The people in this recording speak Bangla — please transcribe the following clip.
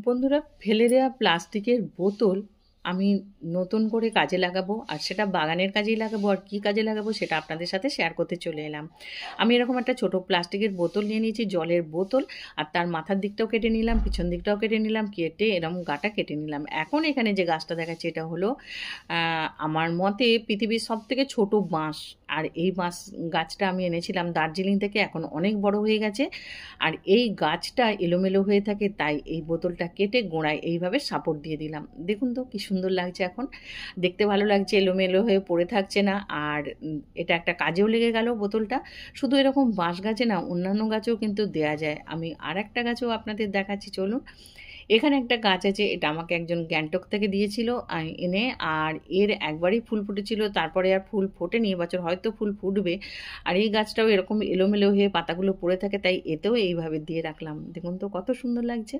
বন্ধুরা, ফেলে দেওয়া প্লাস্টিকের বোতল আমি নতুন করে কাজে লাগাবো, আর সেটা বাগানের কাজেই লাগাবো। আর কী কাজে লাগাবো সেটা আপনাদের সাথে শেয়ার করতে চলে এলাম। আমি এরকম একটা ছোট প্লাস্টিকের বোতল নিয়ে নিয়েছি, জলের বোতল। আর তার মাথার দিকটাও কেটে নিলাম, পিছন দিকটাও কেটে নিলাম, কেটে এরকম গাটা কেটে নিলাম। এখন এখানে যে গাছটা দেখাচ্ছে এটা হলো আমার মতে পৃথিবীর সবথেকে ছোট বাঁশ। আর এই বাঁশ গাছটা আমি এনেছিলাম দার্জিলিং থেকে, এখন অনেক বড় হয়ে গেছে। আর এই গাছটা এলোমেলো হয়ে থাকে, তাই এই বোতলটা কেটে গোড়ায় এইভাবে সাপোর্ট দিয়ে দিলাম। দেখুন তো কি সুন্দর লাগছে, এখন দেখতে ভালো লাগছে, এলোমেলো হয়ে পড়ে থাকছে না। আর এটা একটা কাজেও লেগে গেল বোতলটা। শুধু এরকম বাঁশ গাছে না, অন্যান্য গাছেও কিন্তু দেয়া যায়। আমি আর একটা গাছও আপনাদের দেখাচ্ছি, চলুন। এখানে একটা গাছ আছে, এটা আমাকে একজন গ্যাংটক থেকে দিয়েছিল এনে। আর এর একবারই ফুল ফুটেছিল, তারপরে আর ফুল ফোটেনি। এবছর হয়তো ফুল ফুটবে। আর এই গাছটাও এরকম এলোমেলো হয়ে পাতাগুলো পড়ে থাকে, তাই এতেও এইভাবে দিয়ে রাখলাম। দেখুন তো কত সুন্দর লাগছে।